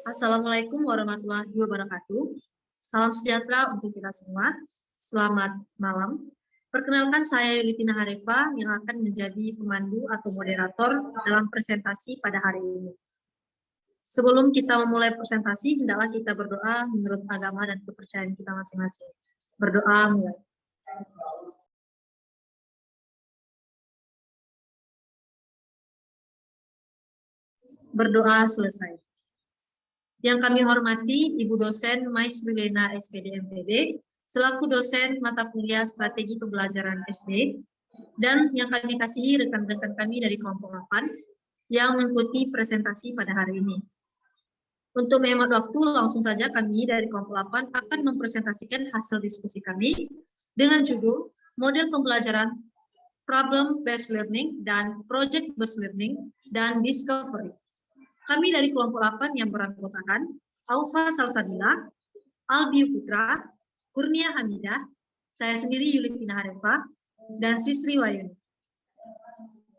Assalamualaikum warahmatullahi wabarakatuh. Salam sejahtera untuk kita semua. Selamat malam. Perkenalkan saya Yulitina Harefa yang akan menjadi pemandu atau moderator dalam presentasi pada hari ini. Sebelum kita memulai presentasi, hendaklah kita berdoa menurut agama dan kepercayaan kita masing-masing. Berdoa mulai. Berdoa selesai. Yang kami hormati Ibu dosen Maisri Lena SPD MPD, selaku dosen mata kuliah strategi pembelajaran SD, dan yang kami kasihi rekan-rekan kami dari kelompok 8 yang mengikuti presentasi pada hari ini. Untuk menghemat waktu, langsung saja kami dari kelompok 8 akan mempresentasikan hasil diskusi kami dengan judul Model Pembelajaran Problem Based Learning dan Project Based Learning dan Discovery. Kami dari kelompok 8 yang beranggotakan Aufa Salsabila, Albi Putra, Kurnia Hamidah, saya sendiri Yulitina Harefa, dan Sisri Wayuni.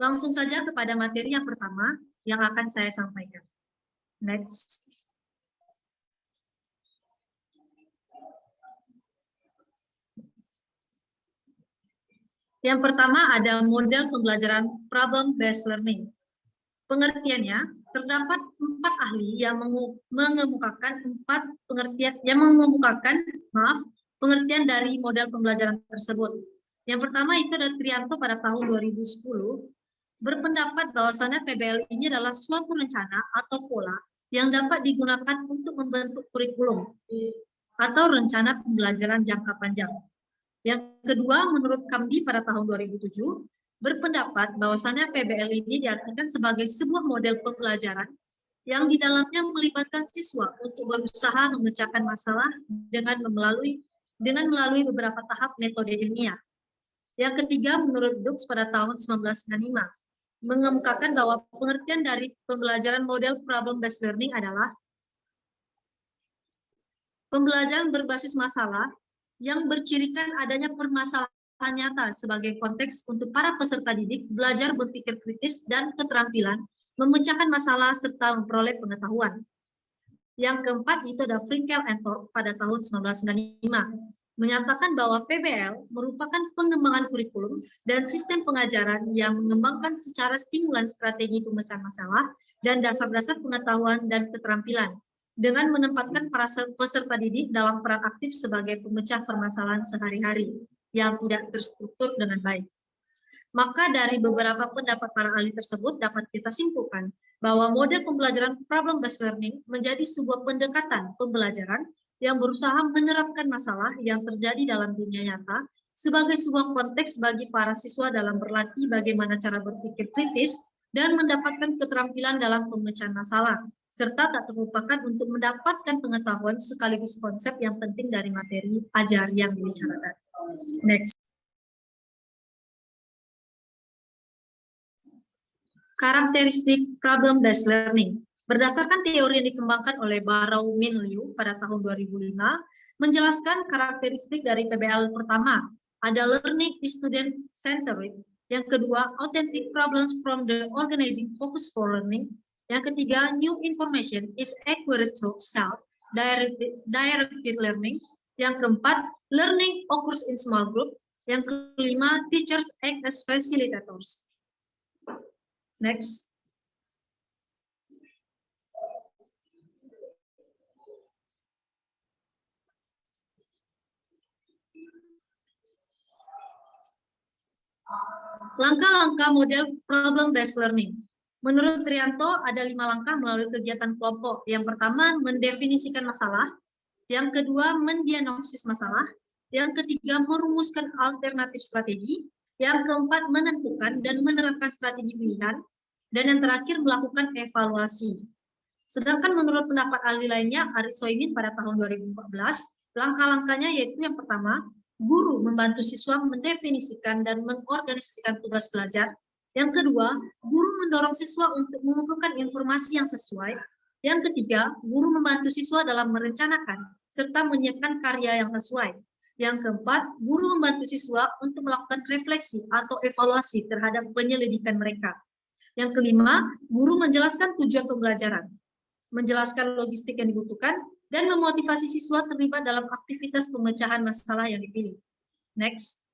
Langsung saja kepada materi yang pertama yang akan saya sampaikan. Next. Yang pertama ada model pembelajaran problem-based learning. Pengertiannya, terdapat 4 ahli yang mengemukakan pengertian dari model pembelajaran tersebut. Yang pertama itu ada Trianto pada tahun 2010 berpendapat bahwasannya PBL ini adalah suatu rencana atau pola yang dapat digunakan untuk membentuk kurikulum atau rencana pembelajaran jangka panjang. Yang kedua, menurut Kamdi pada tahun 2007 berpendapat bahwasannya PBL ini diartikan sebagai sebuah model pembelajaran yang di dalamnya melibatkan siswa untuk berusaha memecahkan masalah dengan melalui beberapa tahap metode ilmiah. Yang ketiga, menurut Dux pada tahun 1995, mengemukakan bahwa pengertian dari pembelajaran model problem-based learning adalah pembelajaran berbasis masalah yang bercirikan adanya permasalahan nyata sebagai konteks untuk para peserta didik belajar berpikir kritis dan keterampilan memecahkan masalah serta memperoleh pengetahuan. Yang keempat itu ada Frinkel and Thorpe pada tahun 1995 menyatakan bahwa PBL merupakan pengembangan kurikulum dan sistem pengajaran yang mengembangkan secara stimulan strategi pemecahan masalah dan dasar-dasar pengetahuan dan keterampilan dengan menempatkan para peserta didik dalam peran aktif sebagai pemecah permasalahan sehari-hari yang tidak terstruktur dengan baik. Maka dari beberapa pendapat para ahli tersebut dapat kita simpulkan bahwa model pembelajaran problem-based learning menjadi sebuah pendekatan pembelajaran yang berusaha menerapkan masalah yang terjadi dalam dunia nyata sebagai sebuah konteks bagi para siswa dalam berlatih bagaimana cara berpikir kritis dan mendapatkan keterampilan dalam pemecahan masalah, serta tak terlupakan untuk mendapatkan pengetahuan sekaligus konsep yang penting dari materi ajar yang dibicarakan. Next. Karakteristik problem-based learning. Berdasarkan teori yang dikembangkan oleh Barrow Min Liu pada tahun 2005, menjelaskan karakteristik dari PBL pertama, ada learning is student-centered, yang kedua, authentic problems from the organizing focus for learning, yang ketiga, new information is accurate to self-directed learning, yang keempat, learning occurs in small group, yang kelima, teachers act as facilitators. Next. Langkah-langkah model problem-based learning. Menurut Trianto, ada 5 langkah melalui kegiatan kelompok. Yang pertama, mendefinisikan masalah. Yang kedua, mendiagnosis masalah. Yang ketiga, merumuskan alternatif strategi. Yang keempat, menentukan dan menerapkan strategi pilihan. Dan yang terakhir, melakukan evaluasi. Sedangkan menurut pendapat ahli lainnya, Aris Soimin pada tahun 2014, langkah-langkahnya yaitu yang pertama, guru membantu siswa mendefinisikan dan mengorganisasikan tugas belajar. Yang kedua, guru mendorong siswa untuk mengumpulkan informasi yang sesuai. Yang ketiga, guru membantu siswa dalam merencanakan serta menyiapkan karya yang sesuai. Yang keempat, guru membantu siswa untuk melakukan refleksi atau evaluasi terhadap penyelidikan mereka. Yang kelima, guru menjelaskan tujuan pembelajaran. menjelaskan logistik yang dibutuhkan, dan memotivasi siswa terlibat dalam aktivitas pemecahan masalah yang dipilih. Next.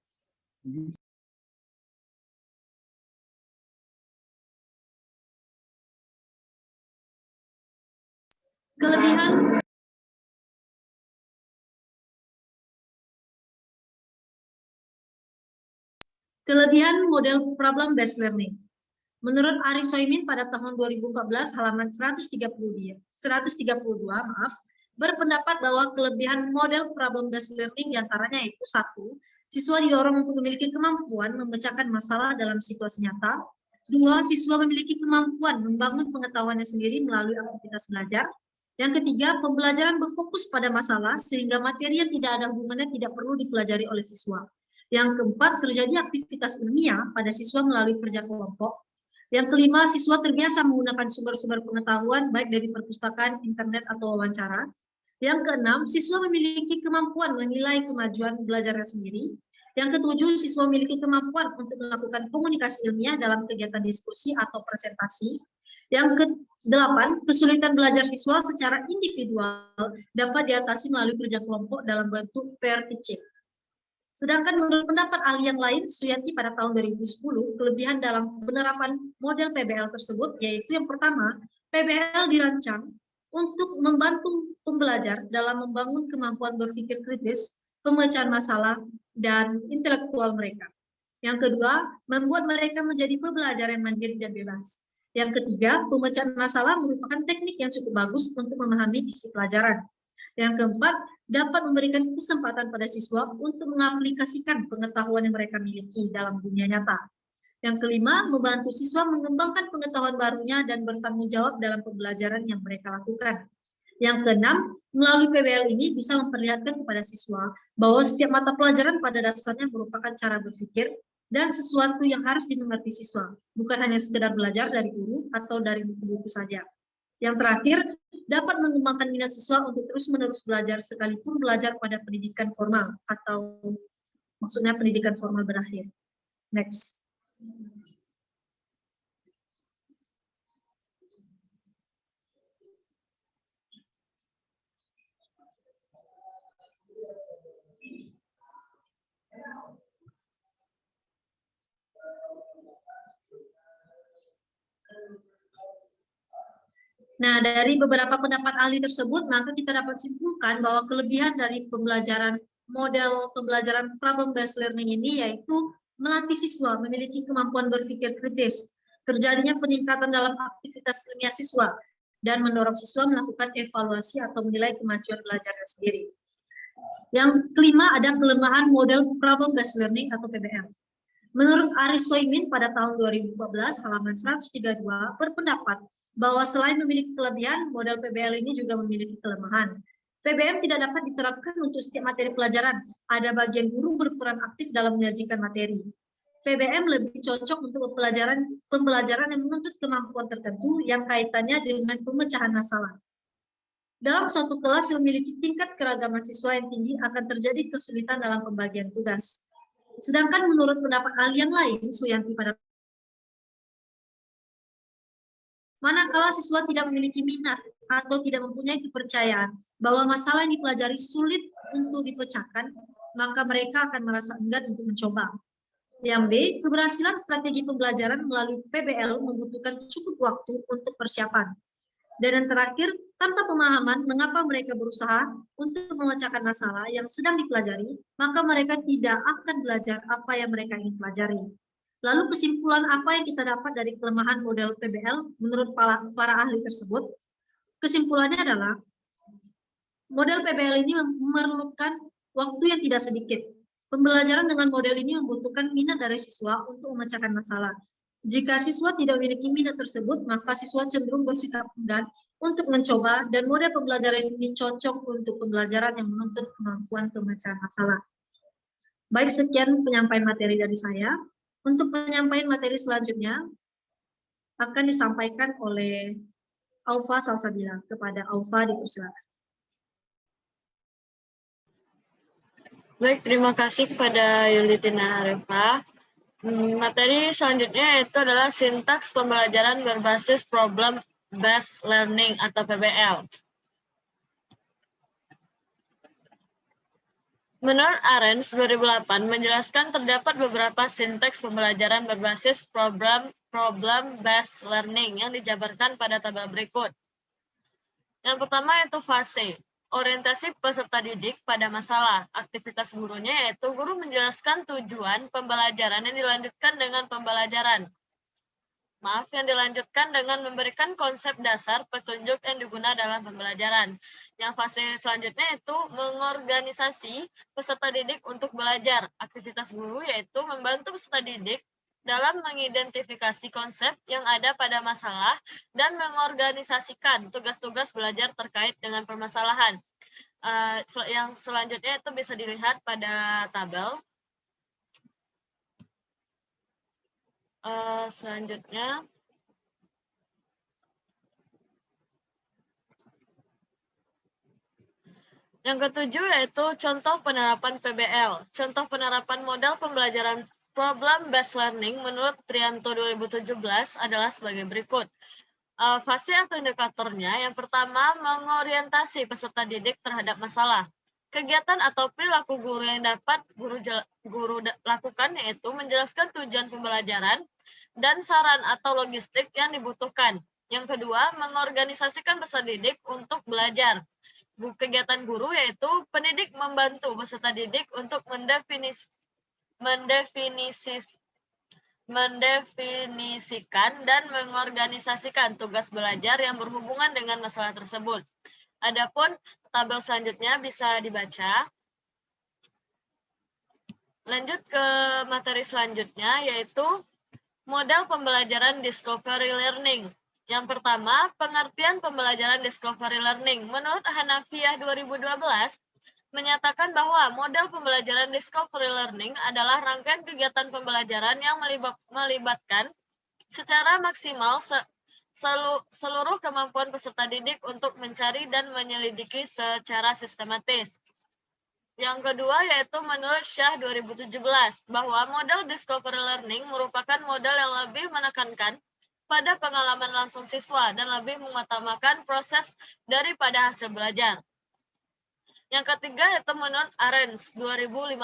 Kelebihan model problem based learning. Menurut Ari Soimin pada tahun 2014 halaman 132, berpendapat bahwa kelebihan model problem based learning diantaranya itu: 1. Siswa didorong untuk memiliki kemampuan memecahkan masalah dalam situasi nyata. 2. Siswa memiliki kemampuan membangun pengetahuannya sendiri melalui aktivitas belajar. Yang ketiga, pembelajaran berfokus pada masalah sehingga materi yang tidak ada hubungannya tidak perlu dipelajari oleh siswa. Yang keempat, terjadi aktivitas ilmiah pada siswa melalui kerja kelompok. Yang kelima, siswa terbiasa menggunakan sumber-sumber pengetahuan baik dari perpustakaan, internet, atau wawancara. Yang keenam, siswa memiliki kemampuan menilai kemajuan belajarnya sendiri. Yang ketujuh, siswa memiliki kemampuan untuk melakukan komunikasi ilmiah dalam kegiatan diskusi atau presentasi. Yang kedelapan, kesulitan belajar siswa secara individual dapat diatasi melalui kerja kelompok dalam bentuk peer teaching. Sedangkan menurut pendapat ahli yang lain, Suyanti pada tahun 2010, kelebihan dalam penerapan model PBL tersebut yaitu yang pertama, PBL dirancang untuk membantu pembelajar dalam membangun kemampuan berpikir kritis, pemecahan masalah, dan intelektual mereka. Yang kedua, membuat mereka menjadi pembelajar yang mandiri dan bebas. Yang ketiga, pemecahan masalah merupakan teknik yang cukup bagus untuk memahami isi pelajaran. Yang keempat, dapat memberikan kesempatan pada siswa untuk mengaplikasikan pengetahuan yang mereka miliki dalam dunia nyata. Yang kelima, membantu siswa mengembangkan pengetahuan barunya dan bertanggung jawab dalam pembelajaran yang mereka lakukan. Yang keenam, melalui PBL ini bisa memperlihatkan kepada siswa bahwa setiap mata pelajaran pada dasarnya merupakan cara berpikir dan sesuatu yang harus dimengerti siswa, bukan hanya sekedar belajar dari guru atau dari buku-buku saja. Yang terakhir, dapat mengembangkan minat siswa untuk terus-menerus belajar sekalipun belajar pada pendidikan formal atau maksudnya pendidikan formal berakhir. Next. Nah, dari beberapa pendapat ahli tersebut, maka kita dapat simpulkan bahwa kelebihan dari pembelajaran model pembelajaran problem-based learning ini yaitu melatih siswa memiliki kemampuan berpikir kritis, terjadinya peningkatan dalam aktivitas ilmiah siswa, dan mendorong siswa melakukan evaluasi atau menilai kemajuan belajarnya sendiri. Yang kelima, ada kelemahan model problem-based learning atau PBL. Menurut Ari Soimin pada tahun 2014, halaman 132, berpendapat bahwa selain memiliki kelebihan, model PBL ini juga memiliki kelemahan. PBM tidak dapat diterapkan untuk setiap materi pelajaran. Ada bagian guru berperan aktif dalam menyajikan materi. PBM lebih cocok untuk pembelajaran yang menuntut kemampuan tertentu yang kaitannya dengan pemecahan masalah. Dalam suatu kelas yang memiliki tingkat keragaman siswa yang tinggi akan terjadi kesulitan dalam pembagian tugas. Sedangkan menurut pendapat ahli yang lain, Suyanti pada manakala siswa tidak memiliki minat atau tidak mempunyai kepercayaan bahwa masalah yang dipelajari sulit untuk dipecahkan, maka mereka akan merasa enggan untuk mencoba. Yang B, keberhasilan strategi pembelajaran melalui PBL membutuhkan cukup waktu untuk persiapan. Dan yang terakhir, tanpa pemahaman mengapa mereka berusaha untuk memecahkan masalah yang sedang dipelajari, maka mereka tidak akan belajar apa yang mereka ingin pelajari. Lalu kesimpulan apa yang kita dapat dari kelemahan model PBL menurut para ahli tersebut? Kesimpulannya adalah model PBL ini memerlukan waktu yang tidak sedikit. Pembelajaran dengan model ini membutuhkan minat dari siswa untuk memecahkan masalah. Jika siswa tidak memiliki minat tersebut, maka siswa cenderung bersikap enggan untuk mencoba, dan model pembelajaran ini cocok untuk pembelajaran yang menuntut kemampuan pemecahan masalah. Baik, sekian penyampaian materi dari saya. Untuk penyampaian materi selanjutnya akan disampaikan oleh Aufa Salsabila. Kepada Aufa dipersilakan. Baik, terima kasih kepada Yulitina Arifah. Materi selanjutnya yaitu adalah sintaks pembelajaran berbasis problem Based Learning atau PBL. Menurut Arens 2008 menjelaskan terdapat beberapa sinteks pembelajaran berbasis problem-based learning yang dijabarkan pada tabel berikut. Yang pertama yaitu fase, orientasi peserta didik pada masalah. Aktivitas gurunya yaitu guru menjelaskan tujuan pembelajaran yang dilanjutkan dengan yang dilanjutkan dengan memberikan konsep dasar petunjuk yang digunakan dalam pembelajaran. Yang fase selanjutnya itu mengorganisasi peserta didik untuk belajar. Aktivitas guru yaitu membantu peserta didik dalam mengidentifikasi konsep yang ada pada masalah dan mengorganisasikan tugas-tugas belajar terkait dengan permasalahan. Yang selanjutnya itu bisa dilihat pada tabel. Selanjutnya, yang ketujuh yaitu contoh penerapan PBL. Contoh penerapan model pembelajaran problem-based learning menurut Trianto 2017 adalah sebagai berikut. Fase atau indikatornya, yang pertama mengorientasi peserta didik terhadap masalah. Kegiatan atau perilaku guru yang dapat guru lakukan yaitu menjelaskan tujuan pembelajaran dan saran atau logistik yang dibutuhkan. Yang kedua, mengorganisasikan peserta didik untuk belajar. Kegiatan guru yaitu pendidik membantu peserta didik untuk mendefinisikan dan mengorganisasikan tugas belajar yang berhubungan dengan masalah tersebut. Adapun tabel selanjutnya bisa dibaca. Lanjut ke materi selanjutnya yaitu model pembelajaran discovery learning. Yang pertama, pengertian pembelajaran discovery learning. Menurut Hanafiah 2012, menyatakan bahwa model pembelajaran discovery learning adalah rangkaian kegiatan pembelajaran yang melibatkan secara maksimal seluruh kemampuan peserta didik untuk mencari dan menyelidiki secara sistematis. Yang kedua yaitu menurut Syah 2017, bahwa model discovery learning merupakan model yang lebih menekankan pada pengalaman langsung siswa dan lebih mengutamakan proses daripada hasil belajar. Yang ketiga yaitu menurut Arens 2015.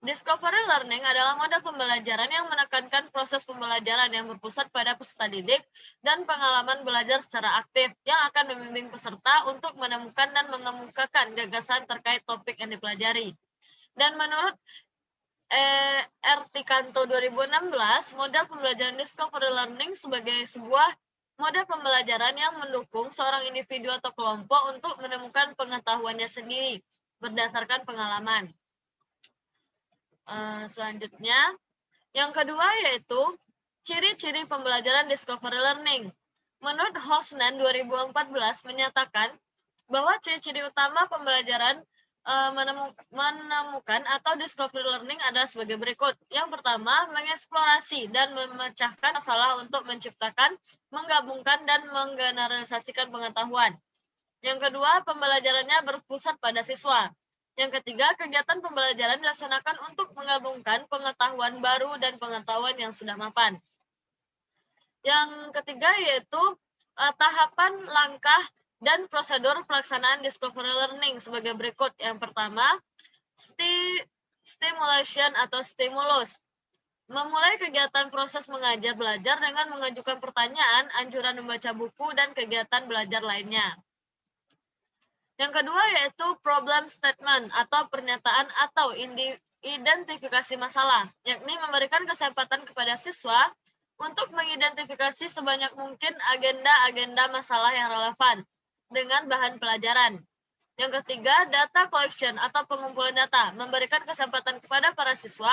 Discovery learning adalah model pembelajaran yang menekankan proses pembelajaran yang berpusat pada peserta didik dan pengalaman belajar secara aktif yang akan membimbing peserta untuk menemukan dan mengemukakan gagasan terkait topik yang dipelajari. Dan menurut Ertikanto 2016, model pembelajaran discovery learning sebagai sebuah model pembelajaran yang mendukung seorang individu atau kelompok untuk menemukan pengetahuannya sendiri berdasarkan pengalaman. Selanjutnya, yang kedua yaitu ciri-ciri pembelajaran discovery learning. Menurut Hosnan 2014 menyatakan bahwa ciri-ciri utama pembelajaran menemukan atau discovery learning adalah sebagai berikut. Yang pertama, mengeksplorasi dan memecahkan masalah untuk menciptakan, menggabungkan, dan menggeneralisasikan pengetahuan. Yang kedua, pembelajarannya berpusat pada siswa. Yang ketiga, kegiatan pembelajaran dilaksanakan untuk menggabungkan pengetahuan baru dan pengetahuan yang sudah mapan. Yang ketiga yaitu tahapan, langkah, dan prosedur pelaksanaan discovery learning sebagai berikut. Yang pertama, stimulation atau stimulus. Memulai kegiatan proses mengajar belajar dengan mengajukan pertanyaan, anjuran membaca buku, dan kegiatan belajar lainnya. Yang kedua yaitu problem statement atau pernyataan atau identifikasi masalah, yakni memberikan kesempatan kepada siswa untuk mengidentifikasi sebanyak mungkin agenda-agenda masalah yang relevan dengan bahan pelajaran. Yang ketiga, data collection atau pengumpulan data, memberikan kesempatan kepada para siswa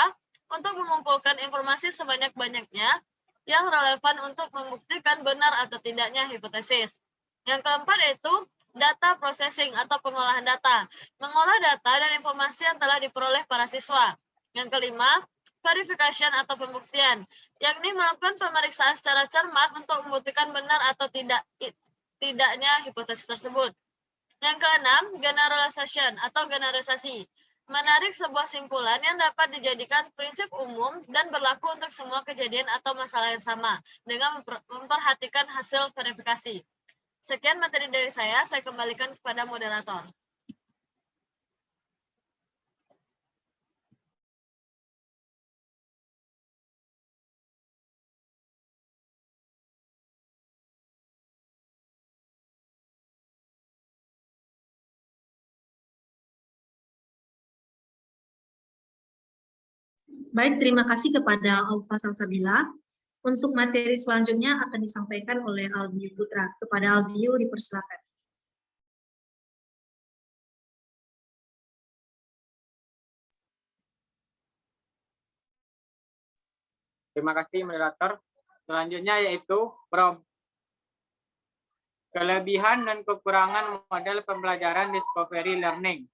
untuk mengumpulkan informasi sebanyak-banyaknya yang relevan untuk membuktikan benar atau tidaknya hipotesis. Yang keempat yaitu data processing atau pengolahan data, mengolah data dan informasi yang telah diperoleh para siswa. Yang kelima, verification atau pembuktian, yakni melakukan pemeriksaan secara cermat untuk membuktikan benar atau tidaknya hipotesis tersebut. Yang keenam, generalization atau generalisasi, Menarik sebuah simpulan yang dapat dijadikan prinsip umum dan berlaku untuk semua kejadian atau masalah yang sama, dengan memperhatikan hasil verifikasi. Sekian materi dari saya kembalikan kepada moderator. Baik, terima kasih kepada Aufa Salsabila. Untuk materi selanjutnya akan disampaikan oleh Albiu Putra. Kepada Albiu dipersilakan. Terima kasih moderator. Selanjutnya yaitu kelebihan dan kekurangan model pembelajaran Discovery Learning.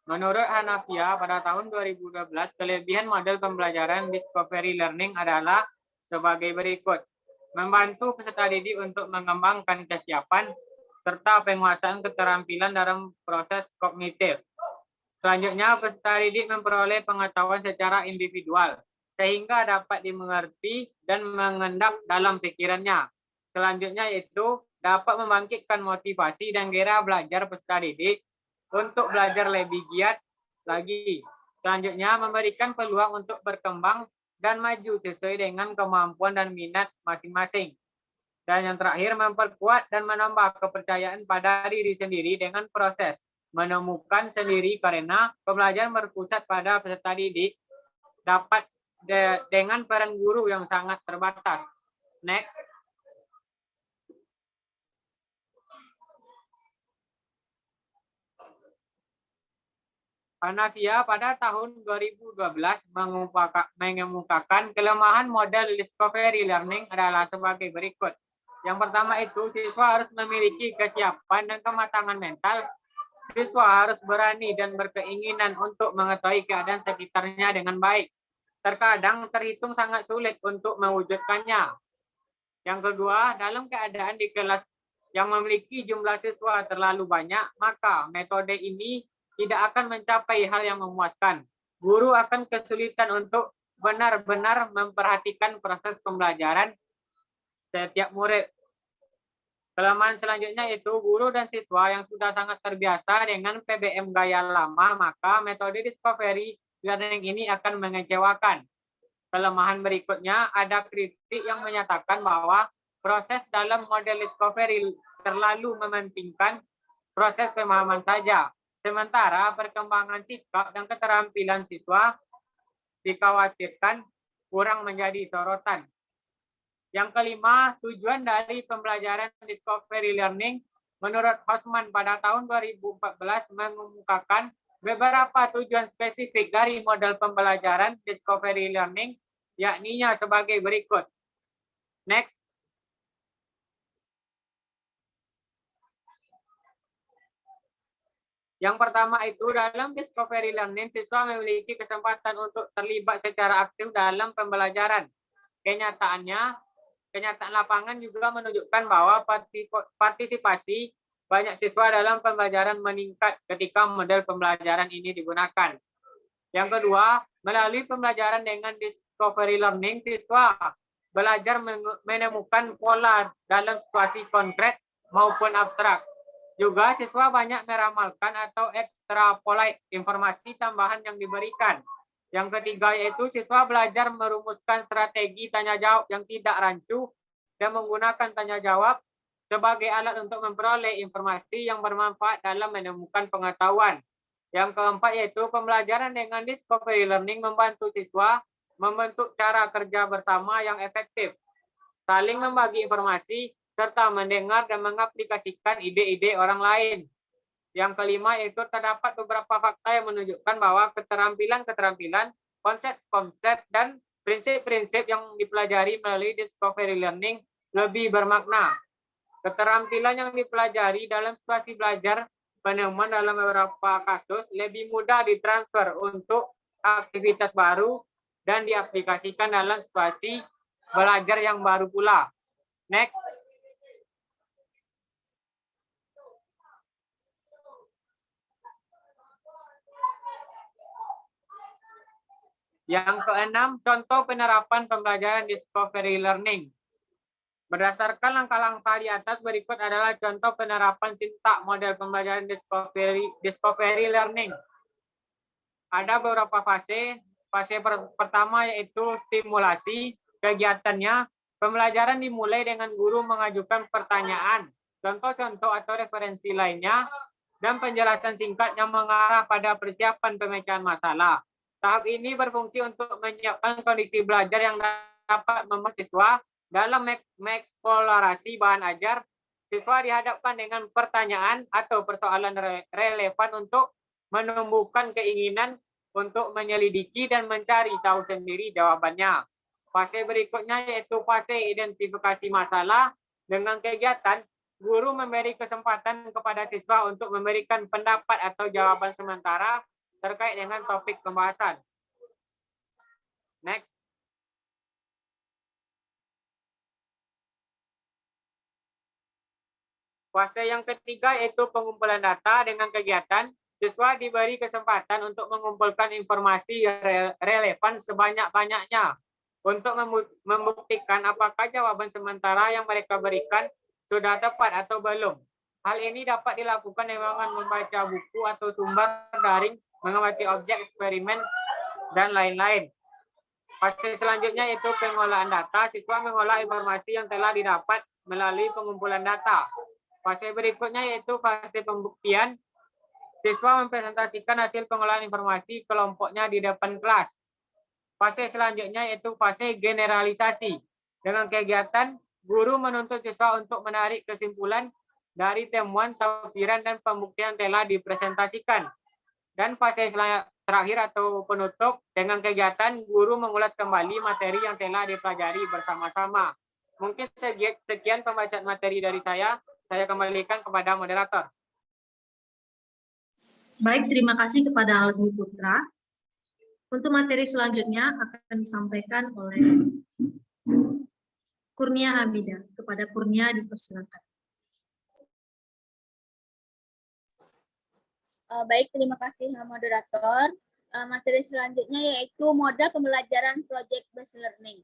Menurut Hanafiah, pada tahun 2012, kelebihan model pembelajaran Discovery Learning adalah sebagai berikut. Membantu peserta didik untuk mengembangkan kesiapan serta penguasaan keterampilan dalam proses kognitif. Selanjutnya, peserta didik memperoleh pengetahuan secara individual, sehingga dapat dimengerti dan mengendap dalam pikirannya. Selanjutnya yaitu dapat membangkitkan motivasi dan gairah belajar peserta didik untuk belajar lebih giat lagi. Selanjutnya, memberikan peluang untuk berkembang dan maju sesuai dengan kemampuan dan minat masing-masing. Dan yang terakhir, memperkuat dan menambah kepercayaan pada diri sendiri dengan proses menemukan sendiri, karena pembelajaran berpusat pada peserta didik dapat dengan peran guru yang sangat terbatas. Next. Hanafiah pada tahun 2012 mengemukakan kelemahan model Discovery Learning adalah sebagai berikut. Yang pertama itu, siswa harus memiliki kesiapan dan kematangan mental. Siswa harus berani dan berkeinginan untuk mengetahui keadaan sekitarnya dengan baik. Terkadang terhitung sangat sulit untuk mewujudkannya. Yang kedua, dalam keadaan di kelas yang memiliki jumlah siswa terlalu banyak, maka metode ini tidak akan mencapai hal yang memuaskan. Guru akan kesulitan untuk benar-benar memperhatikan proses pembelajaran setiap murid. Kelemahan selanjutnya itu guru dan siswa yang sudah sangat terbiasa dengan PBM gaya lama, maka metode Discovery Learning ini akan mengecewakan. Kelemahan berikutnya ada kritik yang menyatakan bahwa proses dalam model Discovery terlalu mementingkan proses pemahaman saja, sementara perkembangan sikap dan keterampilan siswa dikhawatirkan kurang menjadi sorotan. Yang kelima, tujuan dari pembelajaran Discovery Learning menurut Hosman pada tahun 2014 mengemukakan beberapa tujuan spesifik dari model pembelajaran Discovery Learning, yakninya sebagai berikut. Next. Yang pertama itu, dalam Discovery Learning, siswa memiliki kesempatan untuk terlibat secara aktif dalam pembelajaran. Kenyataan lapangan juga menunjukkan bahwa partisipasi banyak siswa dalam pembelajaran meningkat ketika model pembelajaran ini digunakan. Yang kedua, melalui pembelajaran dengan Discovery Learning, siswa belajar menemukan pola dalam situasi konkret maupun abstrak. Juga siswa banyak meramalkan atau ekstrapolate informasi tambahan yang diberikan. Yang ketiga yaitu siswa belajar merumuskan strategi tanya jawab yang tidak rancu dan menggunakan tanya jawab sebagai alat untuk memperoleh informasi yang bermanfaat dalam menemukan pengetahuan. Yang keempat yaitu pembelajaran dengan Discovery Learning membantu siswa membentuk cara kerja bersama yang efektif, saling membagi informasi, serta mendengar dan mengaplikasikan ide-ide orang lain. Yang kelima yaitu terdapat beberapa fakta yang menunjukkan bahwa keterampilan, konsep-konsep, dan prinsip-prinsip yang dipelajari melalui Discovery Learning lebih bermakna. Keterampilan yang dipelajari dalam situasi belajar penemuan dalam beberapa kasus lebih mudah ditransfer untuk aktivitas baru dan diaplikasikan dalam situasi belajar yang baru pula. Next. Yang keenam, contoh penerapan pembelajaran discovery learning. Berdasarkan langkah-langkah di atas, berikut adalah contoh penerapan sintak model pembelajaran discovery learning. Ada beberapa fase. Fase pertama yaitu stimulasi. Kegiatannya, pembelajaran dimulai dengan guru mengajukan pertanyaan, contoh-contoh atau referensi lainnya, dan penjelasan singkat yang mengarah pada persiapan pemecahan masalah. Tahap ini berfungsi untuk menyiapkan kondisi belajar yang dapat membuat siswa dalam mengeksplorasi bahan ajar. Siswa dihadapkan dengan pertanyaan atau persoalan relevan untuk menumbuhkan keinginan untuk menyelidiki dan mencari tahu sendiri jawabannya. Fase berikutnya yaitu fase identifikasi masalah. Dengan kegiatan, guru memberi kesempatan kepada siswa untuk memberikan pendapat atau jawaban sementara terkait dengan topik pembahasan. Next. Fase yang ketiga yaitu pengumpulan data. Dengan kegiatan, siswa diberi kesempatan untuk mengumpulkan informasi relevan sebanyak-banyaknya untuk membuktikan apakah jawaban sementara yang mereka berikan sudah tepat atau belum. Hal ini dapat dilakukan dengan membaca buku atau sumber daring, mengamati objek eksperimen, dan lain-lain. Fase selanjutnya yaitu pengolahan data. Siswa mengolah informasi yang telah didapat melalui pengumpulan data. Fase berikutnya yaitu fase pembuktian. Siswa mempresentasikan hasil pengolahan informasi kelompoknya di depan kelas. Fase selanjutnya yaitu fase generalisasi. Dengan kegiatan, guru menuntut siswa untuk menarik kesimpulan dari temuan, tafsiran, dan pembuktian telah dipresentasikan. Dan fase terakhir atau penutup, dengan kegiatan guru mengulas kembali materi yang telah dipelajari bersama-sama. Mungkin sekian pembacaan materi dari saya kembalikan kepada moderator. Baik, terima kasih kepada Albi Putra. Untuk materi selanjutnya akan disampaikan oleh Kurnia Hamidah. Kepada Kurnia dipersilakan. Baik, terima kasih moderator. Materi selanjutnya yaitu model pembelajaran project based learning.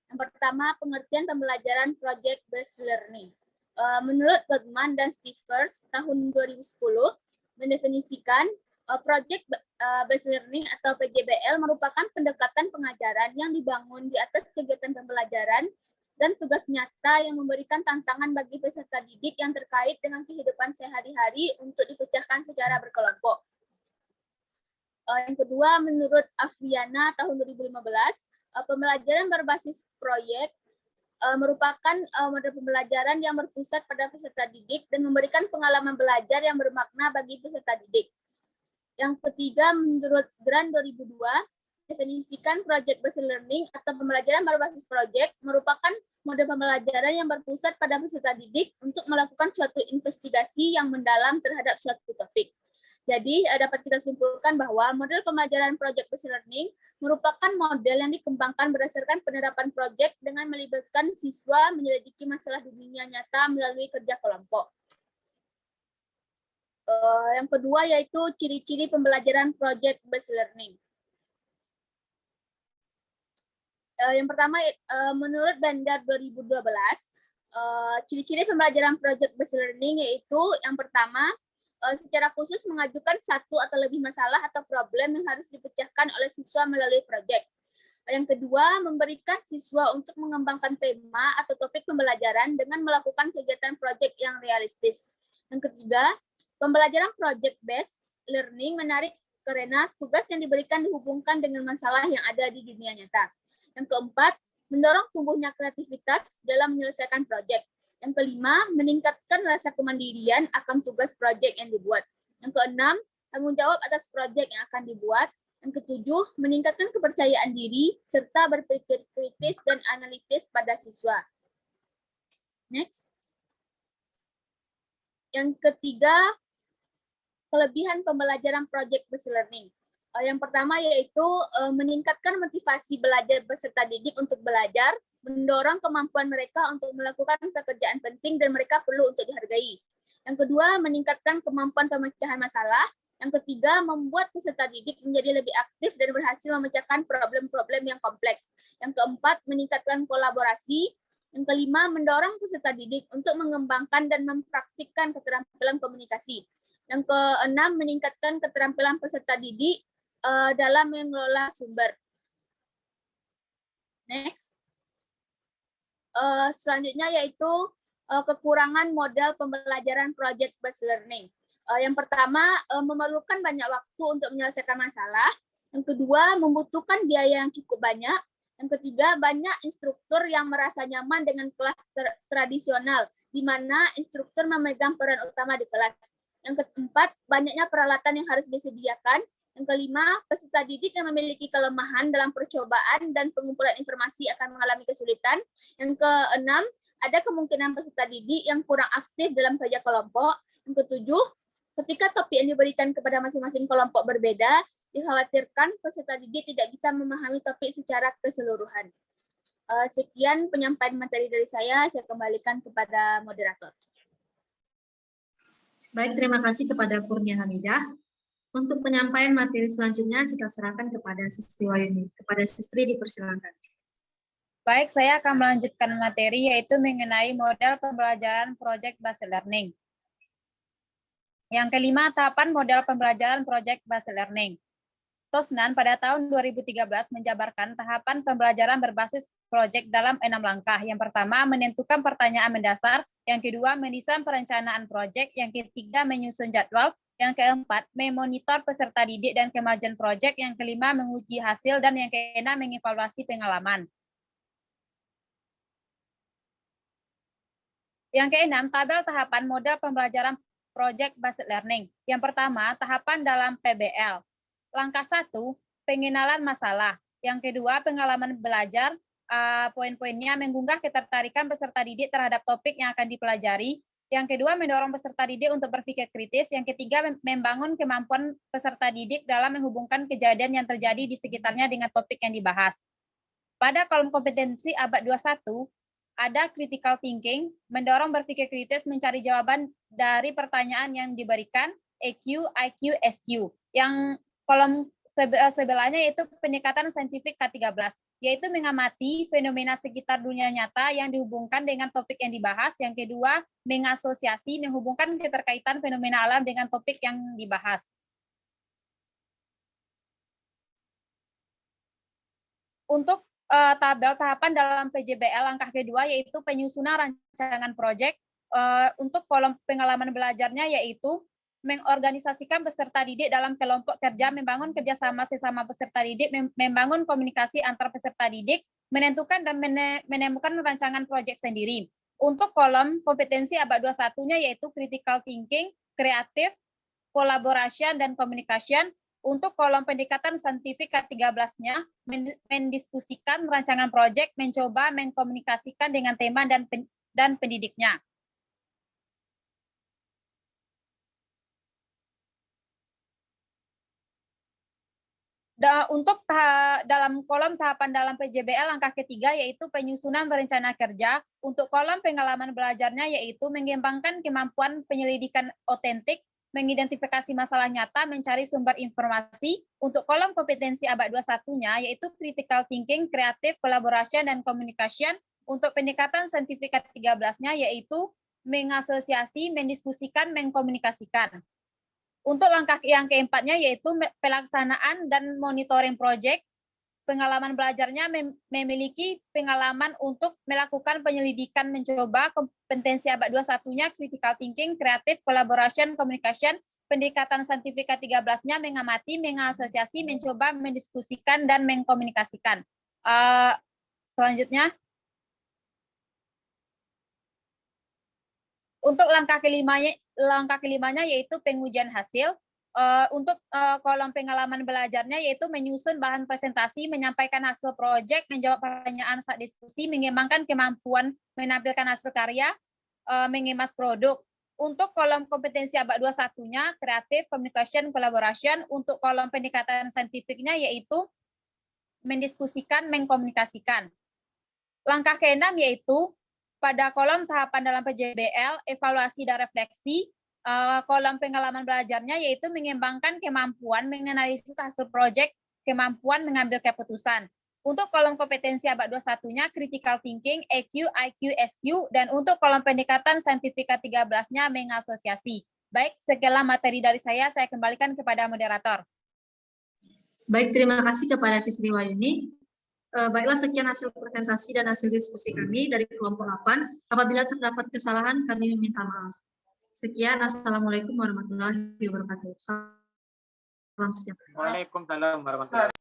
Yang pertama, pengertian pembelajaran project based learning. Menurut Goodman dan Stivers tahun 2010 mendefinisikan project based learning atau PJBL merupakan pendekatan pengajaran yang dibangun di atas kegiatan pembelajaran dan tugas nyata yang memberikan tantangan bagi peserta didik yang terkait dengan kehidupan sehari-hari untuk dipecahkan secara berkelompok. Yang kedua, menurut Afriana tahun 2015, pembelajaran berbasis proyek merupakan model pembelajaran yang berpusat pada peserta didik dan memberikan pengalaman belajar yang bermakna bagi peserta didik. Yang ketiga, menurut Grant 2002, definisikan project based learning atau pembelajaran berbasis proyek merupakan model pembelajaran yang berpusat pada peserta didik untuk melakukan suatu investigasi yang mendalam terhadap suatu topik. Jadi dapat kita simpulkan bahwa model pembelajaran project based learning merupakan model yang dikembangkan berdasarkan penerapan proyek dengan melibatkan siswa menyelidiki masalah dunia nyata melalui kerja kelompok. Yang kedua yaitu ciri-ciri pembelajaran project based learning. Yang pertama, menurut Bandar 2012, ciri-ciri pembelajaran project based learning yaitu yang pertama, secara khusus mengajukan satu atau lebih masalah atau problem yang harus dipecahkan oleh siswa melalui proyek. Yang kedua, memberikan siswa untuk mengembangkan tema atau topik pembelajaran dengan melakukan kegiatan proyek yang realistis. Yang ketiga, pembelajaran project based learning menarik karena tugas yang diberikan dihubungkan dengan masalah yang ada di dunia nyata. Yang keempat, mendorong tumbuhnya kreativitas dalam menyelesaikan proyek. Yang kelima, meningkatkan rasa kemandirian akan tugas proyek yang dibuat. Yang keenam, tanggung jawab atas proyek yang akan dibuat. Yang ketujuh, meningkatkan kepercayaan diri serta berpikir kritis dan analitis pada siswa. Next. Yang ketiga, kelebihan pembelajaran project based learning. Yang pertama yaitu meningkatkan motivasi belajar peserta didik untuk belajar, mendorong kemampuan mereka untuk melakukan pekerjaan penting dan mereka perlu untuk dihargai. Yang kedua, meningkatkan kemampuan pemecahan masalah, Yang ketiga, membuat peserta didik menjadi lebih aktif dan berhasil memecahkan problem-problem yang kompleks. Yang keempat, meningkatkan kolaborasi. Yang kelima, mendorong peserta didik untuk mengembangkan dan mempraktikkan keterampilan komunikasi. Yang keenam, meningkatkan keterampilan peserta didik dalam mengelola sumber. Next. Selanjutnya yaitu kekurangan model pembelajaran project-based learning. Yang pertama, memerlukan banyak waktu untuk menyelesaikan masalah. Yang kedua, membutuhkan biaya yang cukup banyak. Yang ketiga, banyak instruktur yang merasa nyaman dengan kelas tradisional, di mana instruktur memegang peran utama di kelas. Yang keempat, banyaknya peralatan yang harus disediakan. Yang kelima, peserta didik yang memiliki kelemahan dalam percobaan dan pengumpulan informasi akan mengalami kesulitan. Yang keenam, ada kemungkinan peserta didik yang kurang aktif dalam kerja kelompok. Yang ketujuh, ketika topik yang diberikan kepada masing-masing kelompok berbeda, dikhawatirkan peserta didik tidak bisa memahami topik secara keseluruhan. Sekian penyampaian materi dari saya kembalikan kepada moderator. Baik, terima kasih kepada Kurnia Hamidah. Untuk penyampaian materi selanjutnya kita serahkan kepada Sistri Wayuni. Kepada Sistri dipersilakan. Baik, saya akan melanjutkan materi yaitu mengenai model pembelajaran project-based learning. Yang kelima, tahapan model pembelajaran project-based learning. Tosnan pada tahun 2013 menjabarkan tahapan pembelajaran berbasis proyek dalam 6 langkah. Yang pertama, menentukan pertanyaan mendasar. Yang kedua, mendesain perencanaan proyek. Yang ketiga, menyusun jadwal. Yang keempat, memonitor peserta didik dan kemajuan proyek. Yang kelima, menguji hasil. Dan yang keenam, mengevaluasi pengalaman. Yang keenam, tabel tahapan model pembelajaran project-based learning. Yang pertama, tahapan dalam PBL. Langkah 1, pengenalan masalah. Yang kedua, pengalaman belajar. Poin-poinnya mengunggah ketertarikan peserta didik terhadap topik yang akan dipelajari. Yang kedua, mendorong peserta didik untuk berpikir kritis. Yang ketiga, membangun kemampuan peserta didik dalam menghubungkan kejadian yang terjadi di sekitarnya dengan topik yang dibahas. Pada kolom kompetensi abad 21, ada critical thinking, mendorong berpikir kritis mencari jawaban dari pertanyaan yang diberikan, EQ, IQ, SQ. Yang kolom sebelahnya yaitu pendekatan saintifik K13, yaitu mengamati fenomena sekitar dunia nyata yang dihubungkan dengan topik yang dibahas. Yang kedua, mengasosiasi, menghubungkan keterkaitan fenomena alam dengan topik yang dibahas. Untuk tabel tahapan dalam PJBL langkah kedua yaitu penyusunan rancangan proyek. Untuk kolom pengalaman belajarnya yaitu mengorganisasikan peserta didik dalam kelompok kerja, membangun kerjasama sesama peserta didik, membangun komunikasi antar peserta didik, menentukan dan menemukan rancangan proyek sendiri. Untuk kolom kompetensi abad 21-nya yaitu critical thinking, kreatif, collaboration, dan communication. Untuk kolom pendekatan saintifik K13-nya, mendiskusikan rancangan proyek, mencoba mengkomunikasikan dengan tema dan pendidiknya. Untuk dalam kolom tahapan dalam PJBL langkah ketiga yaitu penyusunan rencana kerja. Untuk kolom pengalaman belajarnya yaitu mengembangkan kemampuan penyelidikan otentik, mengidentifikasi masalah nyata, mencari sumber informasi. Untuk kolom kompetensi abad 21-nya yaitu critical thinking, kreatif, collaboration, dan communication. Untuk pendekatan saintifik K13-nya yaitu mengasosiasi, mendiskusikan, mengkomunikasikan. Untuk langkah yang keempatnya yaitu pelaksanaan dan monitoring proyek. Pengalaman belajarnya memiliki pengalaman untuk melakukan penyelidikan, mencoba kompetensi abad 21-nya critical thinking, kreatif, collaboration, communication. Pendekatan saintifik K13-nya mengamati, mengasosiasi, mencoba, mendiskusikan, dan mengkomunikasikan. Selanjutnya, untuk langkah kelimanya yaitu pengujian hasil. Untuk kolom pengalaman belajarnya yaitu menyusun bahan presentasi, menyampaikan hasil proyek, menjawab pertanyaan saat diskusi, mengembangkan kemampuan menampilkan hasil karya, mengemas produk. Untuk kolom kompetensi abad 21-nya kreatif, communication, collaboration. Untuk kolom pendekatan saintifiknya yaitu mendiskusikan, mengkomunikasikan. Langkah keenam yaitu pada kolom tahapan dalam PJBL, evaluasi dan refleksi, kolom pengalaman belajarnya yaitu mengembangkan kemampuan menganalisis hasil proyek, kemampuan mengambil keputusan. Untuk kolom kompetensi abad 21-nya critical thinking, EQ, IQ, SQ, dan untuk kolom pendekatan saintifika 13-nya mengasosiasi. Baik, sekianlah materi dari saya kembalikan kepada moderator. Baik, terima kasih kepada Sisri Wayuni. Baiklah, sekian hasil presentasi dan hasil diskusi kami dari kelompok 8. Apabila terdapat kesalahan, kami meminta maaf. Sekian, Assalamualaikum warahmatullahi wabarakatuh. Salam sejahtera. Waalaikumsalam warahmatullahi wabarakatuh.